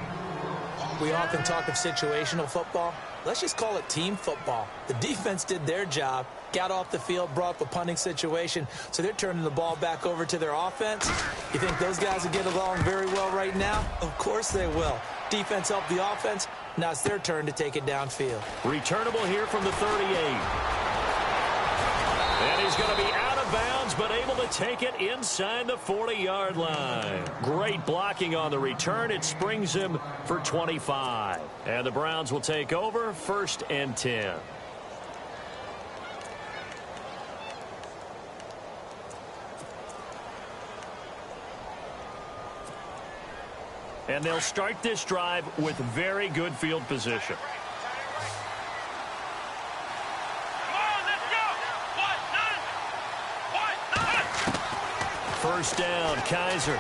We often talk of situational football. Let's just call it team football. The defense did their job, got off the field, brought up a punting situation, so they're turning the ball back over to their offense. You think those guys will get along very well right now? Of course they will. Defense helped the offense. Now it's their turn to take it downfield. Returnable here from the 38. And he's going to be out of bounds, but able to take it inside the 40-yard line. Great blocking on the return. It springs him for 25. And the Browns will take over 1st and 10. And they'll start this drive with very good field position. First down, Kaiser.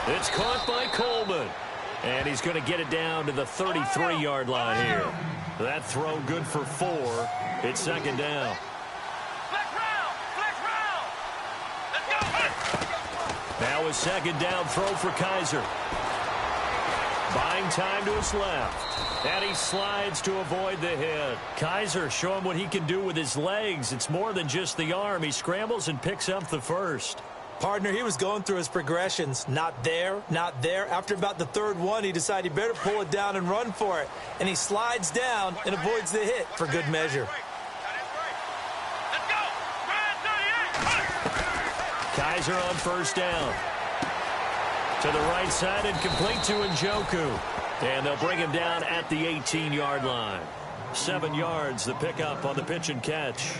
It's caught by Coleman. And he's going to get it down to the 33-yard line here. That throw good for 4. It's 2nd down. Now a 2nd down throw for Kaiser. Buying time to his left. And he slides to avoid the hit. Kaiser showing what he can do with his legs. It's more than just the arm. He scrambles and picks up the first. Partner, he was going through his progressions. Not there, not there. After about the 3rd one, he decided he better pull it down and run for it. And he slides down and avoids the hit for good measure. Kaiser on 1st down. To the right side and complete to Njoku. And they'll bring him down at the 18-yard line. 7 yards, the pickup on the pitch and catch.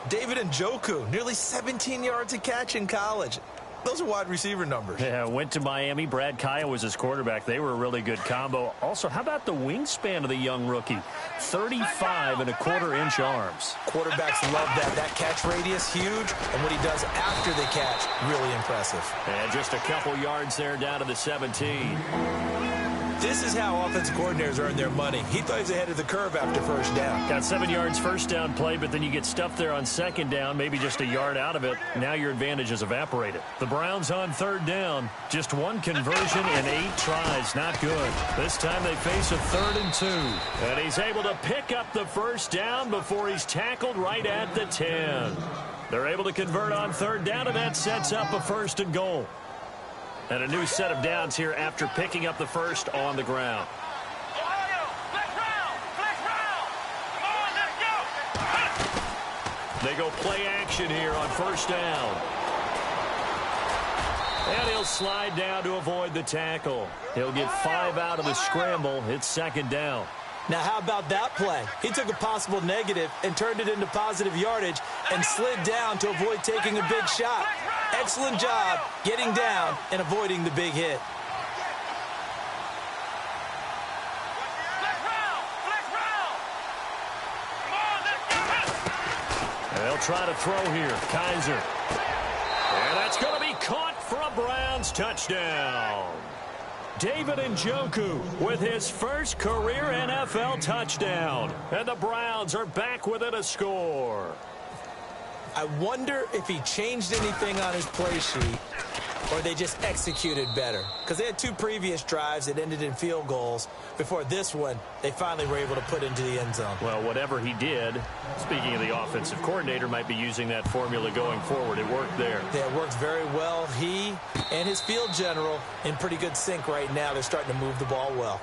David Njoku, nearly 17 yards a catch in college. Those are wide receiver numbers. Yeah, went to Miami. Brad Kaya was his quarterback. They were a really good combo. Also, how about the wingspan of the young rookie? 35.25-inch arms. Quarterbacks love that. That catch radius, huge. And what he does after the catch, really impressive. And just a couple yards there down to the 17. This is how offensive coordinators earn their money. He thought he was ahead of the curve after 1st down. Got 7 yards first down play, but then you get stuffed there on 2nd down, maybe just a yard out of it. Now your advantage is evaporated. The Browns on 3rd down, just 1 conversion and 8 tries. Not good. This time they face a 3rd and 2. And he's able to pick up the first down before he's tackled right at the 10. They're able to convert on 3rd down, and that sets up a 1st and goal. And a new set of downs here after picking up the first on the ground. They go play action here on 1st down. And he'll slide down to avoid the tackle. He'll get 5 out of the scramble. It's 2nd down. Now, how about that play? He took a possible negative and turned it into positive yardage and slid down to avoid taking a big shot. Excellent job getting down and avoiding the big hit. They'll try to throw here. Kaiser. And that's going to be caught for a Browns touchdown. David Njoku with his first career NFL touchdown. And the Browns are back within a score. I wonder if he changed anything on his play sheet or they just executed better. Because they had 2 previous drives that ended in field goals. Before this one, they finally were able to put into the end zone. Well, whatever he did, speaking of the offensive coordinator, might be using that formula going forward. It worked there. Yeah, it works very well. He and his field general in pretty good sync right now. They're starting to move the ball well.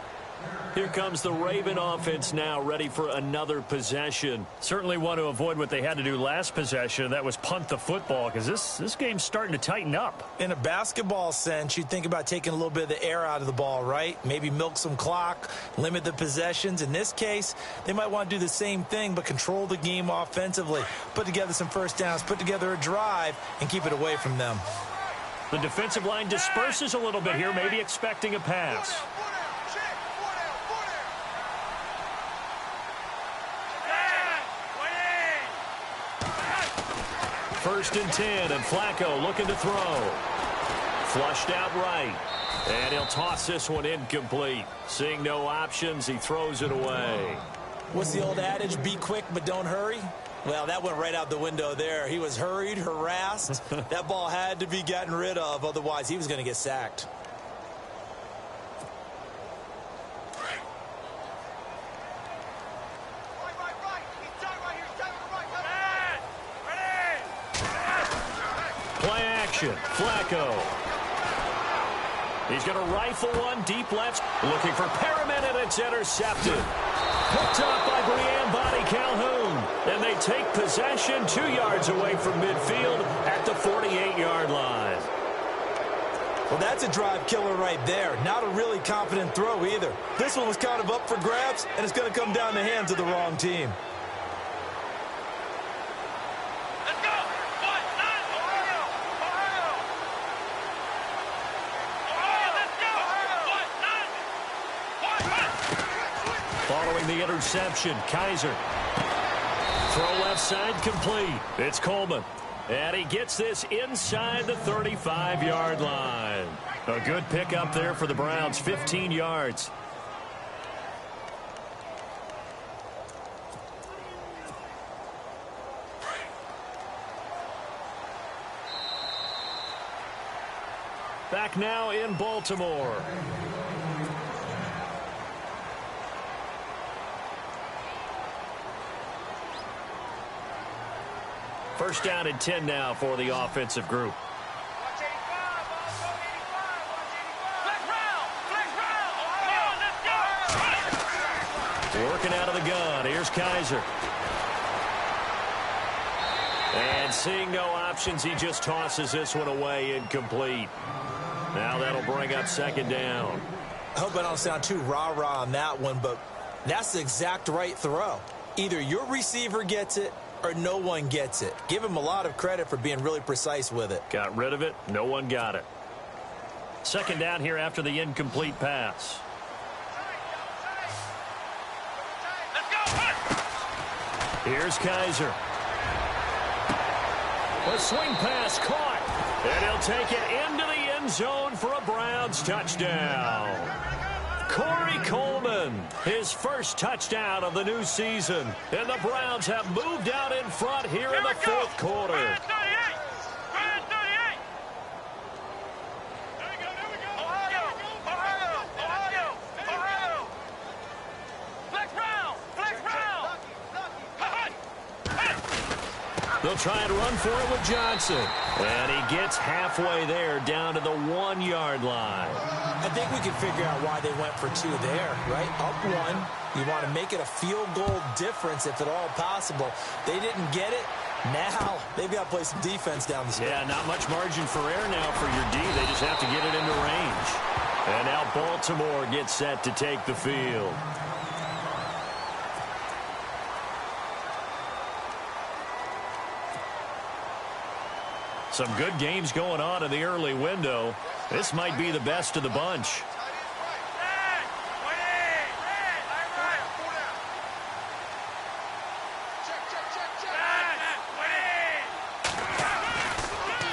Here comes the Raven offense now, ready for another possession. Certainly want to avoid what they had to do last possession. That was punt the football, because this game's starting to tighten up. In a basketball sense, you think about taking a little bit of the air out of the ball, right? Maybe milk some clock, limit the possessions. In this case, they might want to do the same thing, but control the game offensively. Put together some first downs, put together a drive, and keep it away from them. The defensive line disperses a little bit here, maybe expecting a pass. First and 10, and Flacco looking to throw. Flushed out right. And he'll toss this one incomplete. Seeing no options, he throws it away. What's the old adage? Be quick, but don't hurry? Well, that went right out the window there. He was hurried, harassed. That ball had to be gotten rid of, otherwise he was going to get sacked. Play action. Flacco. He's going to rifle one deep left. Looking for Perriman, and it's intercepted. Picked up by Brianne Body Calhoun. And they take possession 2 yards away from midfield at the 48-yard line. Well, that's a drive killer right there. Not a really confident throw either. This one was kind of up for grabs, and it's going to come down the hands of the wrong team. Following the interception, Kaiser. Throw left side complete. It's Coleman. And he gets this inside the 35-yard line. A good pickup there for the Browns, 15 yards. Back now in Baltimore. First down and 10 now for the offensive group. Working out of the gun. Here's Kaiser. And seeing no options, he just tosses this one away incomplete. Now that'll bring up second down. I hope I don't sound too rah-rah on that one, but that's the exact right throw. Either your receiver gets it or no one gets it. Give him a lot of credit for being really precise with it. Got rid of it. No one got it. Second down here after the incomplete pass. Here's Kaiser. A swing pass caught. And he'll take it into the end zone for a Browns touchdown. Corey Coleman, his first touchdown of the new season. And the Browns have moved out in front here in the fourth quarter. They'll try and run for it with Johnson. And he gets halfway there down to the 1-yard line. I think we can figure out why they went for 2 there, right? Up 1. You want to make it a field goal difference if at all possible. They didn't get it. Now they've got to play some defense down the stretch. Yeah, not much margin for error now for your D. They just have to get it into range. And now Baltimore gets set to take the field. Some good games going on in the early window. This might be the best of the bunch.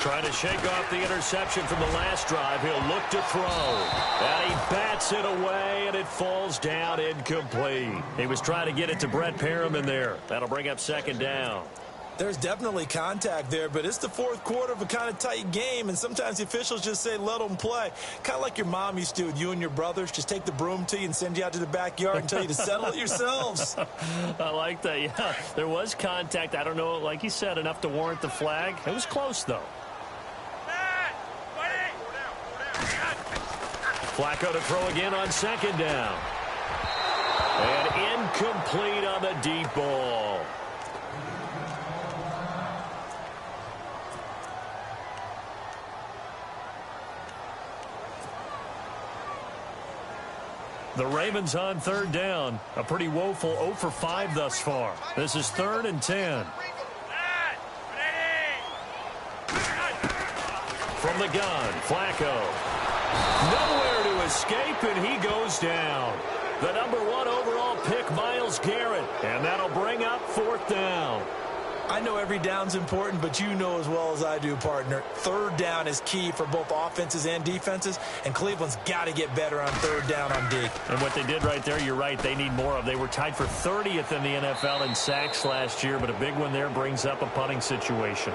Trying to shake off the interception from the last drive. He'll look to throw. And he bats it away, and it falls down incomplete. He was trying to get it to Brett Perriman there. That'll bring up second down. There's definitely contact there, but it's the fourth quarter of a kind of tight game, and sometimes the officials just say, let them play. Kind of like your mom used to do with you and your brothers. Just take the broom to you and send you out to the backyard and tell you to settle it yourselves. I like that, yeah. There was contact. I don't know, like you said, enough to warrant the flag. It was close, though. Flacco to throw again on second down. And incomplete on the deep ball. The Ravens on third down. A pretty woeful 0 for 5 thus far. This is 3rd and 10. From the gun, Flacco. Nowhere to escape, and he goes down. The number 1 overall pick, Myles Garrett. And that'll bring up 4th down. I know every down's important, but you know as well as I do, partner. 3rd down is key for both offenses and defenses, and Cleveland's got to get better on 3rd down on D. And what they did right there, you're right, they need more of. They were tied for 30th in the NFL in sacks last year, but a big one there brings up a punting situation.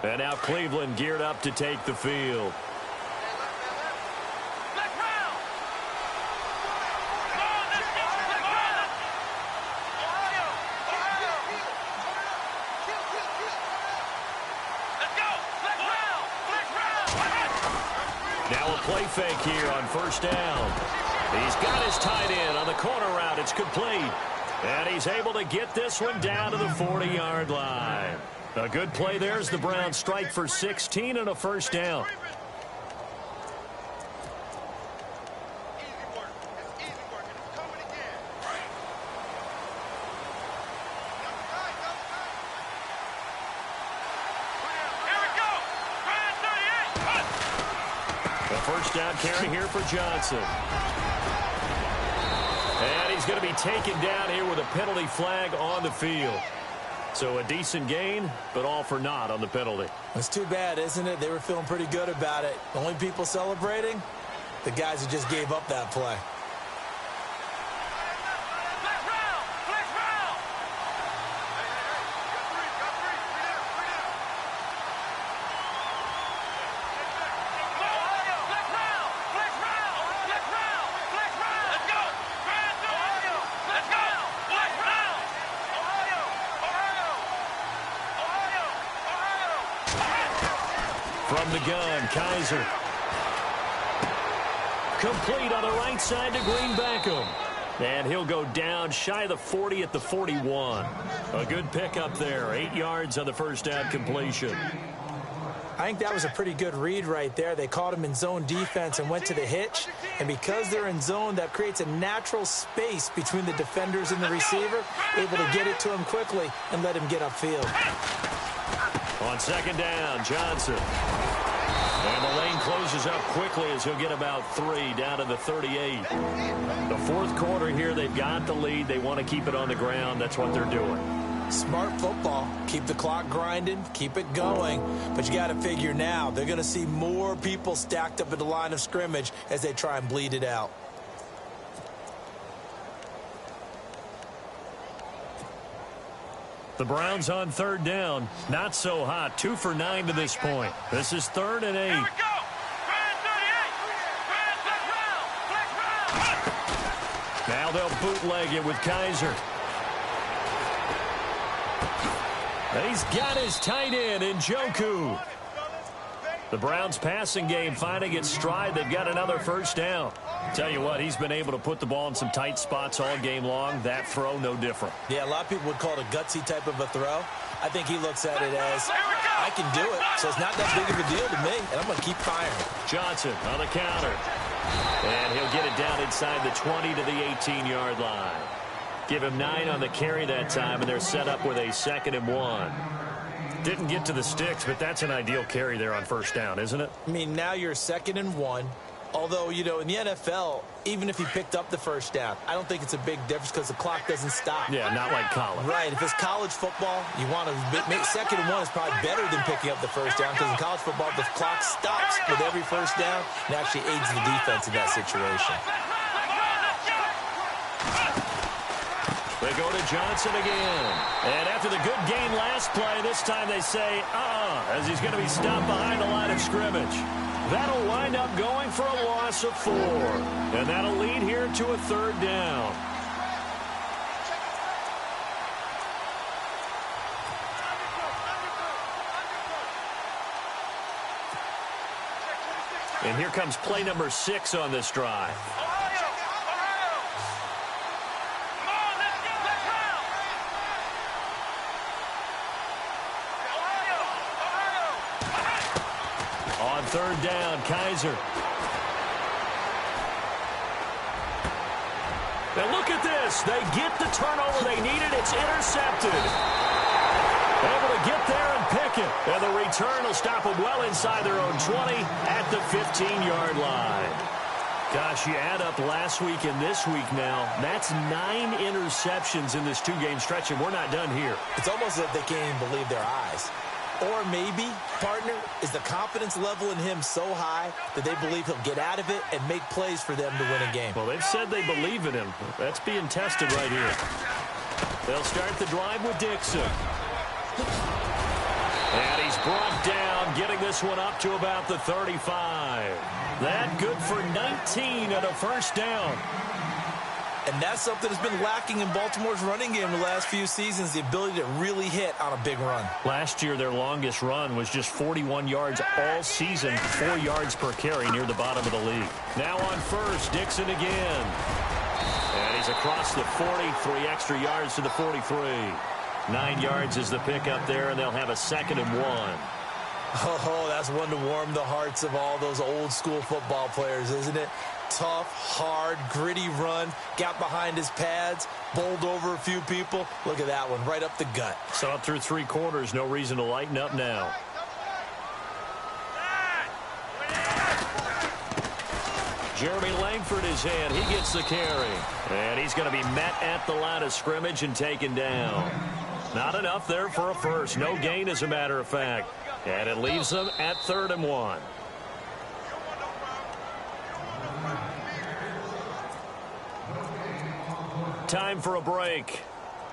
And now Cleveland geared up to take the field. Now a play fake here on 1st down. He's got his tight end on the corner route. It's complete. And he's able to get this one down to the 40-yard line. A good play there as the Browns strike for 16 and a 1st down. A 1st down carry here for Johnson. And he's going to be taken down here with a penalty flag on the field. So a decent gain, but all for naught on the penalty. It's too bad, isn't it? They were feeling pretty good about it. The only people celebrating, the guys who just gave up that play. From the gun, Kaiser. Complete on the right side to Green Beckham. And he'll go down shy of the 40 at the 41. A good pickup there. 8 yards on the 1st down completion. I think that was a pretty good read right there. They caught him in zone defense and went to the hitch. And because they're in zone, that creates a natural space between the defenders and the receiver, able to get it to him quickly and let him get upfield. On 2nd down, Johnson. And the lane closes up quickly as he'll get about 3 down to the 38. The 4th quarter here, they've got the lead. They want to keep it on the ground. That's what they're doing. Smart football. Keep the clock grinding. Keep it going. But you got to figure now, they're going to see more people stacked up at the line of scrimmage as they try and bleed it out. The Browns on 3rd down. Not so hot. 2 for 9 to this point. This is 3rd and 8. Now they'll bootleg it with Kaiser. And he's got his tight end in Njoku. The Browns passing game finding its stride. They've got another 1st down. Tell you what, he's been able to put the ball in some tight spots all game long. That throw, no different. Yeah, a lot of people would call it a gutsy type of a throw. I think he looks at it as, I can do it, so it's not that big of a deal to me, and I'm going to keep firing. Johnson on the counter. And he'll get it down inside the 20 to the 18-yard line. Give him 9 on the carry that time, and they're set up with a 2nd and 1. Didn't get to the sticks, but that's an ideal carry there on first down, isn't it? I mean, now you're 2nd and 1. Although, you know, in the NFL, even if he picked up the first down, I don't think it's a big difference because the clock doesn't stop. Yeah, not like college. Right. If it's college football, you want to make 2nd and 1 is probably better than picking up the first down because in college football, the clock stops with every first down and actually aids the defense in that situation. They go to Johnson again. And after the good game last play, this time they say, as he's going to be stopped behind the line of scrimmage. That'll wind up going for a loss of 4. And that'll lead here to a 3rd down. And here comes play number 6 on this drive. On 3rd down, Kaiser. Now look at this. They get the turnover they needed. It's intercepted. Able to get there and pick it. And the return will stop them well inside their own 20 at the 15-yard line. Gosh, you add up last week and this week now, that's 9 interceptions in this 2-game stretch, and we're not done here. It's almost as if they can't even believe their eyes. Or maybe, partner, is the confidence level in him so high that they believe he'll get out of it and make plays for them to win a game. Well, they've said they believe in him. That's being tested right here. They'll start the drive with Dixon. And he's brought down, getting this one up to about the 35. That good for 19 and a first down. And that's something that's been lacking in Baltimore's running game the last few seasons, the ability to really hit on a big run. Last year, their longest run was just 41 yards all season, 4 yards per carry near the bottom of the league. Now on first, Dixon again. And he's across the 40, 3 extra yards to the 43. 9 yards is the pickup there, and they'll have a 2nd and 1. Oh, that's one to warm the hearts of all those old school football players, isn't it? Tough, hard, gritty run, got behind his pads, bowled over a few people. Look at that one, right up the gut. So up through 3 quarters, no reason to lighten up now. Jeremy Langford is in. He gets the carry. And he's going to be met at the line of scrimmage and taken down. Not enough there for a first. No gain, as a matter of fact. And it leaves them at 3rd and 1. Time for a break.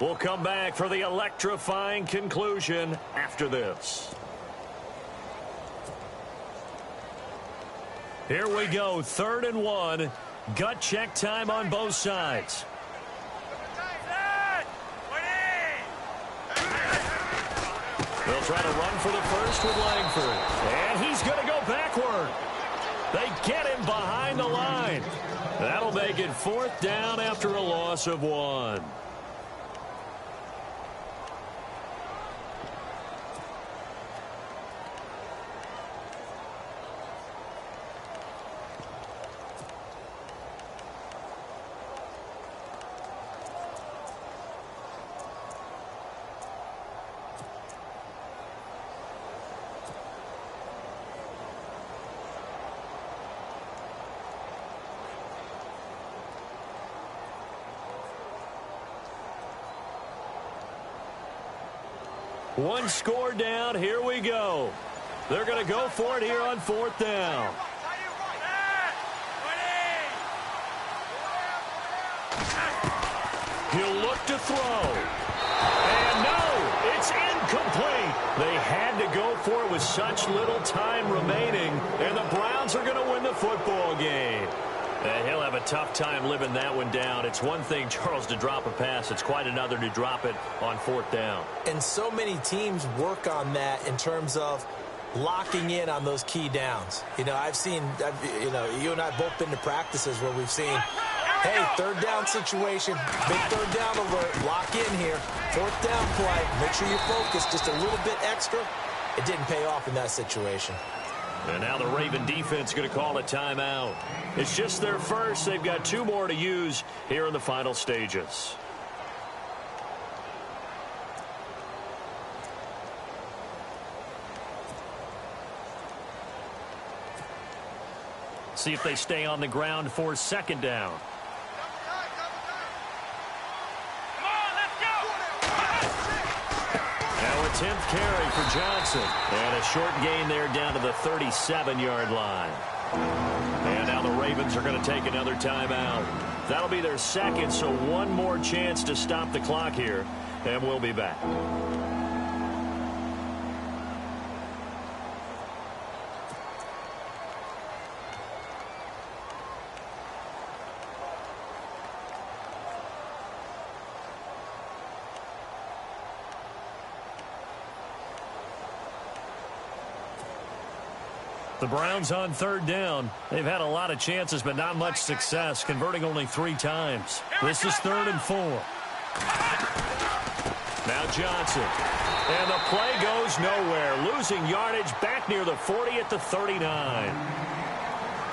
We'll come back for the electrifying conclusion after this. Here we go, 3rd and 1. Gut check time on both sides. They'll try to run for the first with Langford. And he's going to go backward. They get him behind the line. That'll make it 4th down after a loss of 1. One score down. Here we go. They're going to go for it here on 4th down. He'll look to throw. And no, it's incomplete. They had to go for it with such little time remaining, and the Browns are going to win the football game. And he'll have a tough time living that one down. It's one thing, Charles, to drop a pass. It's quite another to drop it on 4th down. And so many teams work on that in terms of locking in on those key downs. You know, you and I have both been to practices where we've seen, hey, 3rd down situation, big 3rd down alert, lock in here, 4th down play, make sure you focus just a little bit extra. It didn't pay off in that situation. And now the Raven defense going to call a timeout. It's just their first. They've got 2 more to use here in the final stages. see if they stay on the ground for second down. Now a 10th carry for Johnson. And a short gain there down to the 37-yard line. And now the Ravens are going to take another timeout. That'll be their second, so one more chance to stop the clock here. And we'll be back. The Browns on third down. They've had a lot of chances, but not much success, converting only 3 times. This is 3rd and 4. Now Johnson. And the play goes nowhere. Losing yardage back near the 40 at the 39.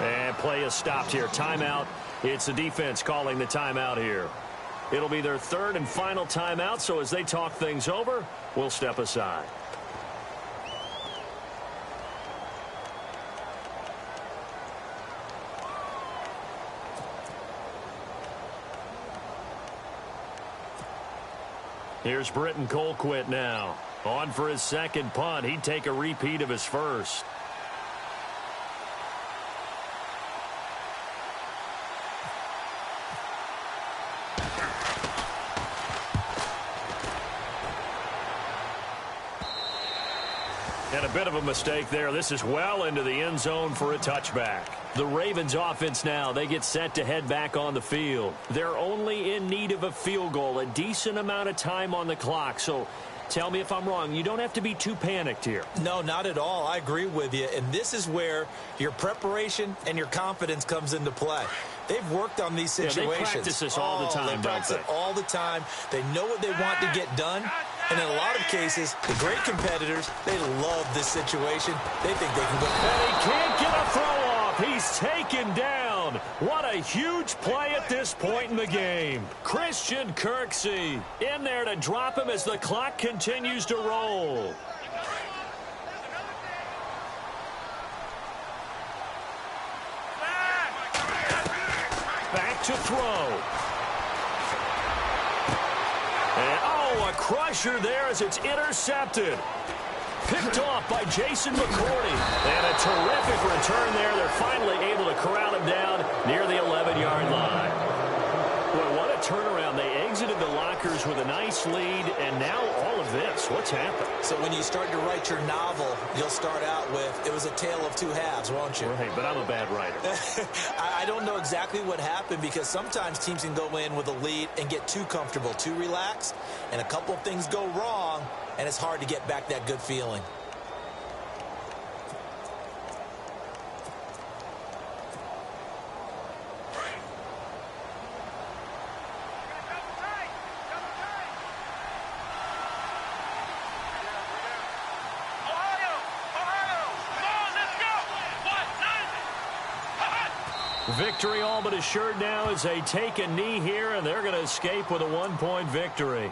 And play is stopped here. Timeout. It's the defense calling the timeout here. It'll be their 3rd and final timeout, so as they talk things over, we'll step aside. Here's Britton Colquitt now. On for his second punt. He'd take a repeat of his first. And a bit of a mistake there. This is well into the end zone for a touchback. The Ravens offense now, they get set to head back on the field. They're only in need of a field goal, a decent amount of time on the clock. So tell me if I'm wrong. You don't have to be too panicked here. No, not at all. I agree with you. And this is where your preparation and your confidence comes into play. They've worked on these situations. Yeah, they practice this all the time, they practice it all the time. They know what they want to get done. And in a lot of cases, the great competitors, they love this situation. They think they can go. And he can't get a throw off. He's taken down. What a huge play at this point in the game. Christian Kirksey in there to drop him as the clock continues to roll. Back to throw. And, a crusher there as it's intercepted. Picked off by Jason McCourty. And a terrific return there. They're finally able to corral him down near the 11-yard line. Well, what a turnaround. They exited the lockers with a nice lead, and now all of this. What's happened? So when you start to write your novel, you'll start out with, it was a tale of 2 halves, won't you? Right, but I'm a bad writer. I don't know exactly what happened, because sometimes teams can go in with a lead and get too comfortable, too relaxed, and a couple of things go wrong, and it's hard to get back that good feeling. Victory all but assured now as they take a knee here, and they're going to escape with a 1-point victory.